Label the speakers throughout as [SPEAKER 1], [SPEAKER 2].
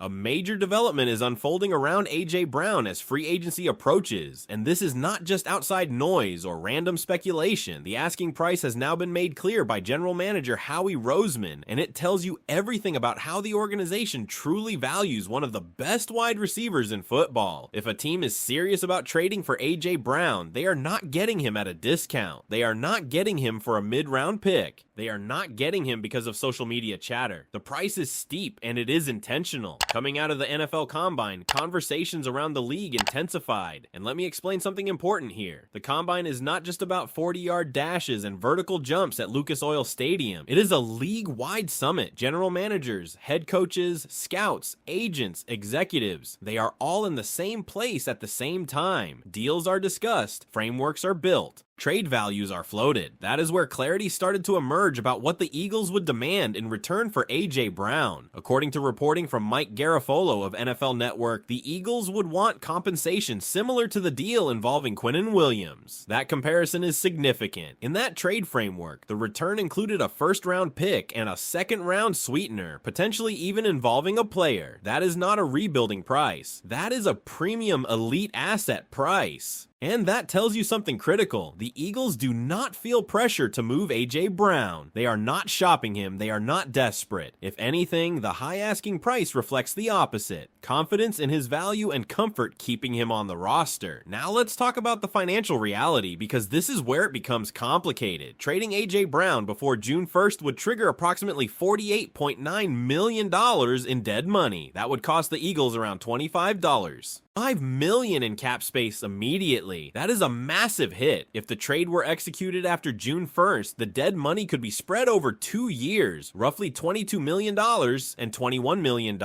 [SPEAKER 1] A major development is unfolding around A.J. Brown as free agency approaches, and this is not just outside noise or random speculation. The asking price has now been made clear by general manager Howie Roseman, and it tells you everything about how the organization truly values one of the best wide receivers in football. If a team is serious about trading for A.J. Brown, they are not getting him at a discount. They are not getting him for a mid-round pick. They are not getting him because of social media chatter. The price is steep, and it is intentional. Coming out of the NFL Combine, conversations around the league intensified. And let me explain something important here. The Combine is not just about 40-yard dashes and vertical jumps at Lucas Oil Stadium. It is a league-wide summit. General managers, head coaches, scouts, agents, executives, they are all in the same place at the same time. Deals are discussed, frameworks are built. Trade values are floated. That is where clarity started to emerge about what the Eagles would demand in return for A.J. Brown. According to reporting from Mike Garafolo of NFL Network, the Eagles would want compensation similar to the deal involving Quinnen Williams. That comparison is significant. In that trade framework, the return included a first-round pick and a second-round sweetener, potentially even involving a player. That is not a rebuilding price. That is a premium elite asset price. And that tells you something critical. The Eagles do not feel pressure to move A.J. Brown. They are not shopping him. They are not desperate. If anything, the high asking price reflects the opposite. Confidence in his value and comfort keeping him on the roster. Now let's talk about the financial reality, because this is where it becomes complicated. Trading A.J. Brown before June 1st would trigger approximately $48.9 million in dead money. That would cost the Eagles around $25. $5 million in cap space immediately. That is a massive hit. If the trade were executed after June 1st, the dead money could be spread over 2 years, roughly $22 million and $21 million.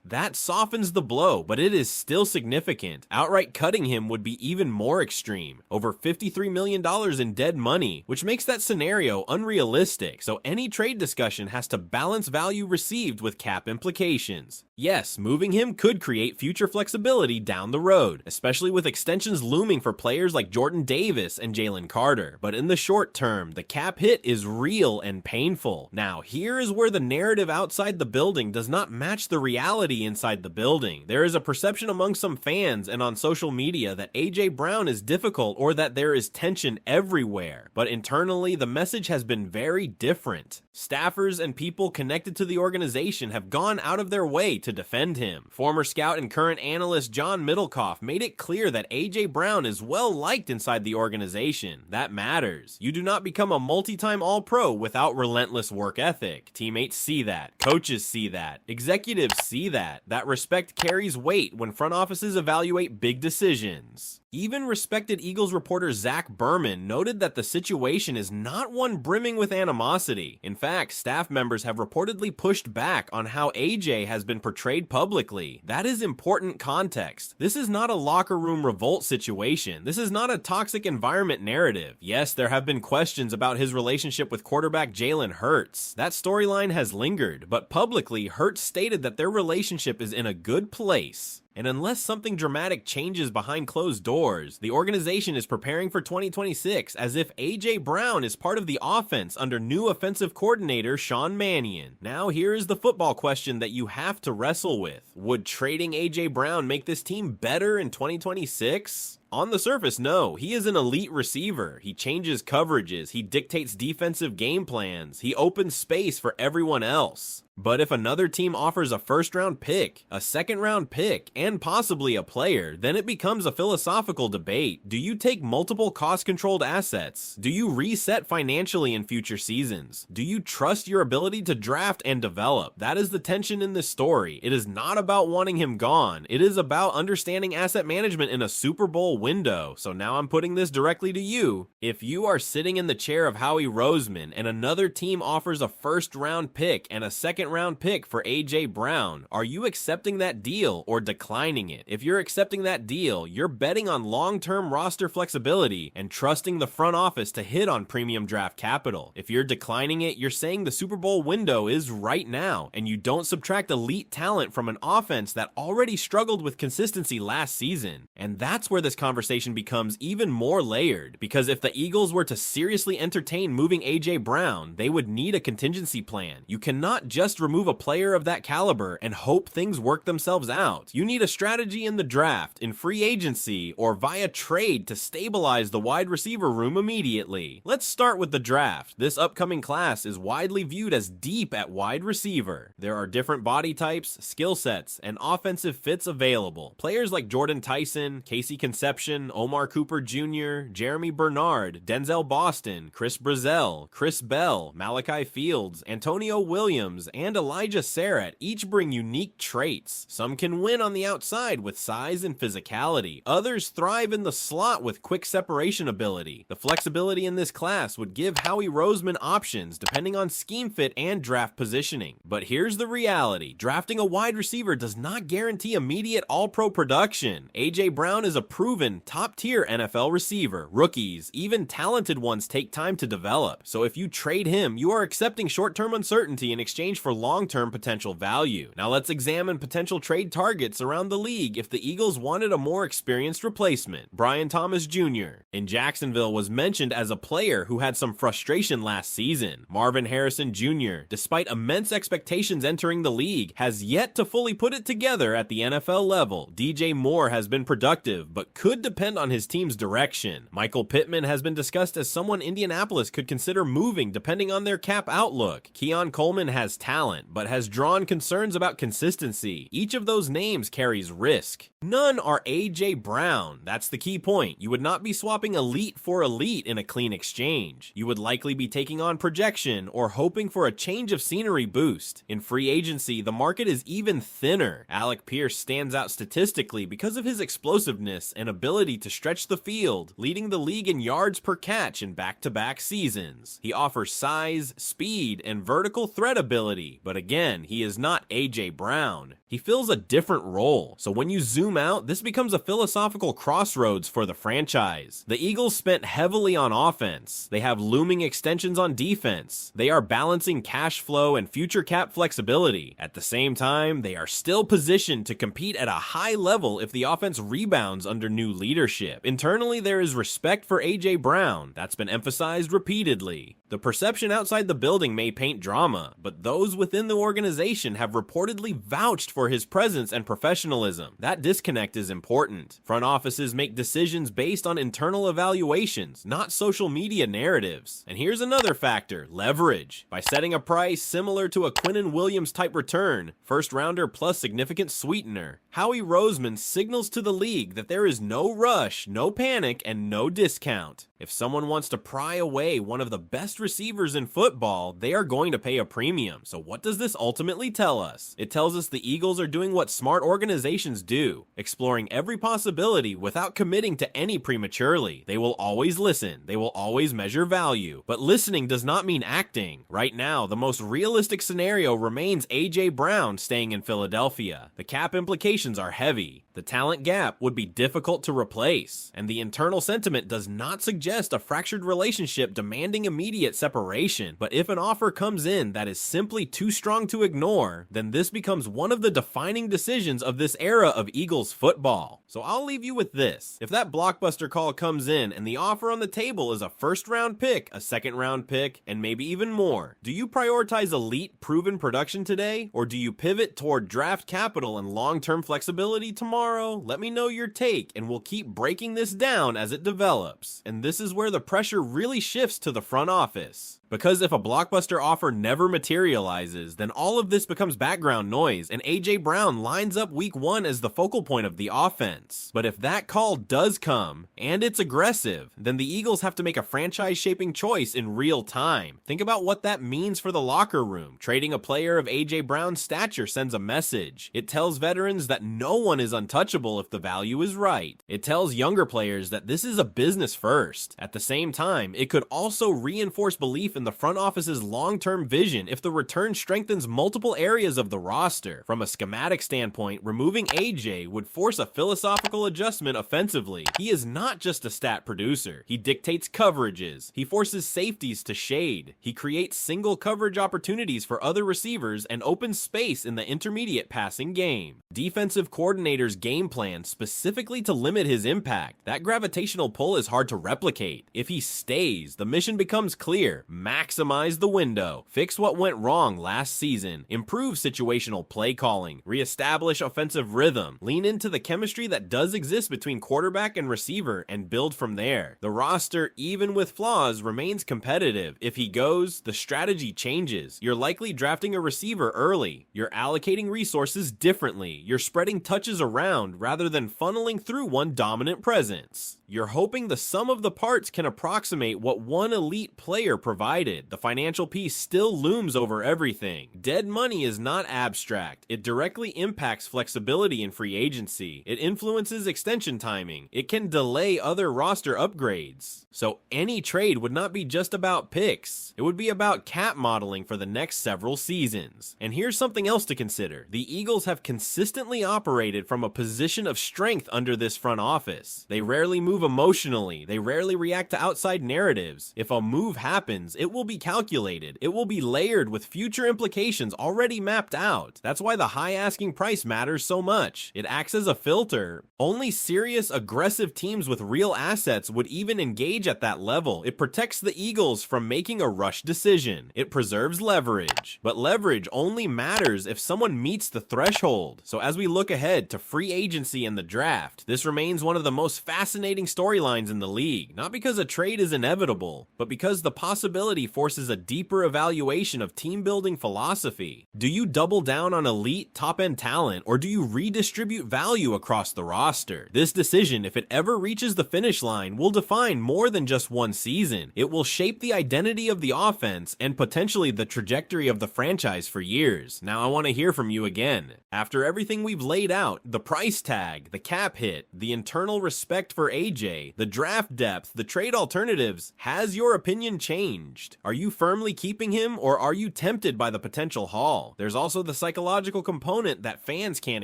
[SPEAKER 1] That softens the blow, but it is still significant. Outright cutting him would be even more extreme, over $53 million in dead money, which makes that scenario unrealistic, so any trade discussion has to balance value received with cap implications. Yes, moving him could create future flexibility down the road, especially with extensions looming for players like Jordan Davis and Jalen Carter. But in the short term, the cap hit is real and painful. Now, here is where the narrative outside the building does not match the reality inside the building. There is a perception among some fans and on social media that A.J. Brown is difficult or that there is tension everywhere. But internally, the message has been very different. Staffers and people connected to the organization have gone out of their way to defend him. Former scout and current analyst John Middlecoff made it clear that A.J. Brown is well liked inside the organization. That matters. You do not become a multi-time All-Pro without relentless work ethic. Teammates see that. Coaches see that. Executives see that. That respect carries weight when front offices evaluate big decisions. Even respected Eagles reporter Zach Berman noted that the situation is not one brimming with animosity. In fact, staff members have reportedly pushed back on how AJ has been portrayed publicly. That is important context. This is not a locker room revolt situation. This is not a toxic environment narrative. Yes, there have been questions about his relationship with quarterback Jalen Hurts. That storyline has lingered, but publicly, Hurts stated that their relationship is in a good place. And unless something dramatic changes behind closed doors, the organization is preparing for 2026 as if A.J. Brown is part of the offense under new offensive coordinator Sean Mannion. Now here is the football question that you have to wrestle with. Would trading A.J. Brown make this team better in 2026? On the surface, no. He is an elite receiver. He changes coverages. He dictates defensive game plans. He opens space for everyone else. But if another team offers a first-round pick, a second-round pick, and possibly a player, then it becomes a philosophical debate. Do you take multiple cost-controlled assets? Do you reset financially in future seasons? Do you trust your ability to draft and develop? That is the tension in this story. It is not about wanting him gone. It is about understanding asset management in a Super Bowl window. So now I'm putting this directly to you. If you are sitting in the chair of Howie Roseman and another team offers a first-round pick and a second-round pick for A.J. Brown, are you accepting that deal or declining it? If you're accepting that deal, you're betting on long-term roster flexibility and trusting the front office to hit on premium draft capital. If you're declining it, you're saying the Super Bowl window is right now, and you don't subtract elite talent from an offense that already struggled with consistency last season. And that's where this conversation becomes even more layered, because if the Eagles were to seriously entertain moving A.J. Brown, they would need a contingency plan. You cannot just remove a player of that caliber and hope things work themselves out. You need a strategy in the draft, in free agency, or via trade to stabilize the wide receiver room immediately. Let's start with the draft. This upcoming class is widely viewed as deep at wide receiver. There are different body types, skill sets, and offensive fits available. Players like Jordan Tyson, Casey Conception, Omar Cooper Jr., Jeremy Bernard, Denzel Boston, Chris Brazzell, Chris Bell, Malachi Fields, Antonio Williams, and Elijah Sarrett each bring unique traits. Some can win on the outside with size and physicality. Others thrive in the slot with quick separation ability. The flexibility in this class would give Howie Roseman options depending on scheme fit and draft positioning. But here's the reality. Drafting a wide receiver does not guarantee immediate all-pro production. A.J. Brown is a proven top-tier NFL receiver. Rookies, even talented ones, take time to develop. So if you trade him, you are accepting short-term uncertainty in exchange for long-term potential value. Now let's examine potential trade targets around the league if the Eagles wanted a more experienced replacement. Brian Thomas Jr. in Jacksonville was mentioned as a player who had some frustration last season. Marvin Harrison Jr., despite immense expectations entering the league, has yet to fully put it together at the NFL level. DJ Moore has been productive, but could depend on his team's direction. Michael Pittman has been discussed as someone Indianapolis could consider moving depending on their cap outlook. Keon Coleman has talent, but has drawn concerns about consistency. Each of those names carries risk. None are A.J. Brown. That's the key point. You would not be swapping elite for elite in a clean exchange. You would likely be taking on projection or hoping for a change of scenery boost. In free agency, the market is even thinner. Alec Pierce stands out statistically because of his explosiveness and ability to stretch the field, leading the league in yards per catch in back-to-back seasons. He offers size, speed, and vertical threat ability, but again, he is not A.J. Brown. He fills a different role. So when you zoom out, this becomes a philosophical crossroads for the franchise. The Eagles spent heavily on offense. They have looming extensions on defense. They are balancing cash flow and future cap flexibility. At the same time, they are still positioned to compete at a high level if the offense rebounds under new leadership. Internally, there is respect for A.J. Brown. That's been emphasized repeatedly. The perception outside the building may paint drama, but those within the organization have reportedly vouched for his presence and professionalism. That disconnect is important. Front offices make decisions based on internal evaluations, not social media narratives. And here's another factor: leverage. By setting a price similar to a Quinnen Williams type return, first rounder plus significant sweetener, Howie Roseman signals to the league that there is no rush, no panic, and no discount. If someone wants to pry away one of the best receivers in football, they are going to pay a premium. So what does this ultimately tell us? It tells us the Eagles are doing what smart organizations do, exploring every possibility without committing to any prematurely. They will always listen. They will always measure value. But listening does not mean acting. Right now, the most realistic scenario remains A.J. Brown staying in Philadelphia. The cap implications are heavy. The talent gap would be difficult to replace, and the internal sentiment does not suggest a fractured relationship demanding immediate separation. But if an offer comes in that is simply too strong to ignore, then this becomes one of the defining decisions of this era of Eagles football. So I'll leave you with this. If that blockbuster call comes in and the offer on the table is a first-round pick, a second-round pick, and maybe even more, do you prioritize elite, proven production today, or do you pivot toward draft capital and long-term flexibility tomorrow? Let me know your take, and we'll keep breaking this down as it develops. And this is where the pressure really shifts to the front office. Because if a blockbuster offer never materializes, then all of this becomes background noise, and A.J. Brown lines up week 1 as the focal point of the offense. But if that call does come, and it's aggressive, then the Eagles have to make a franchise-shaping choice in real time. Think about what that means for the locker room. Trading a player of A.J. Brown's stature sends a message. It tells veterans that no one is untouchable if the value is right. It tells younger players that this is a business first. At the same time, it could also reinforce belief in the front office's long-term vision if the return strengthens multiple areas of the roster. From a schematic standpoint, removing AJ would force a philosophical adjustment offensively. He is not just a stat producer. He dictates coverages. He forces safeties to shade. He creates single coverage opportunities for other receivers and opens space in the intermediate passing game. Defensive coordinators game plan specifically to limit limit his impact. That gravitational pull is hard to replicate. If he stays, the mission becomes clear. Maximize the window. Fix what went wrong last season. Improve situational play calling. Reestablish offensive rhythm. Lean into the chemistry that does exist between quarterback and receiver and build from there. The roster, even with flaws, remains competitive. If he goes, the strategy changes. You're likely drafting a receiver early. You're allocating resources differently. You're spreading touches around rather than funneling through one dominant presence. You're hoping the sum of the parts can approximate what one elite player provided. The financial piece still looms over everything. Dead money is not abstract. It directly impacts flexibility in free agency. It influences extension timing. It can delay other roster upgrades. So any trade would not be just about picks. It would be about cap modeling for the next several seasons. And here's something else to consider. The Eagles have consistently operated from a position of strength under this front office. They rarely move emotionally. They rarely react to outside narratives. If a move happens, it will be calculated. It will be layered with future implications already mapped out. That's why the high asking price matters so much. It acts as a filter. Only serious, aggressive teams with real assets would even engage at that level. It protects the Eagles from making a rush decision. It preserves leverage. But leverage only matters if someone meets the threshold. So as we look ahead to free agency and the draft, this remains one of the most fascinating storylines in the league. Not because a trade is inevitable, but because the possibility forces a deeper evaluation of team building philosophy. Do you double down on elite top-end talent, or do you redistribute value across the roster? This decision, if it ever reaches the finish line, will define more than just one season. It will shape the identity of the offense and potentially the trajectory of the franchise for years. Now I want to hear from you again. After everything we've laid out, the price tag, the cap hit, the internal respect for AJ, the draft depth, the trade alternatives, has your opinion changed? Are you firmly keeping him, or are you tempted by the potential haul? There's also the psychological component that fans can't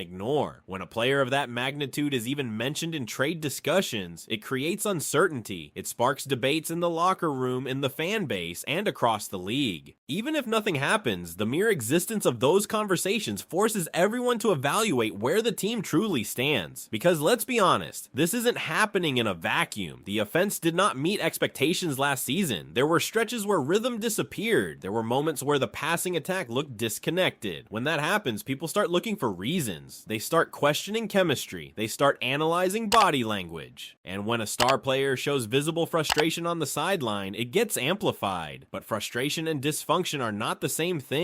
[SPEAKER 1] ignore. When a player of that magnitude is even mentioned in trade discussions, it creates uncertainty. It sparks debates in the locker room, in the fan base, and across the league. Even if nothing happens, the mere existence of those conversations forces everyone to evaluate where the team truly stands. Because let's be honest, this isn't happening in a vacuum. The offense did not meet expectations last season. There were stretches where rhythm disappeared. There were moments where the passing attack looked disconnected. When that happens, people start looking for reasons. They start questioning chemistry. They start analyzing body language. And when a star player shows visible frustration on the sideline, it gets amplified. But frustration and dysfunction are not the same thing.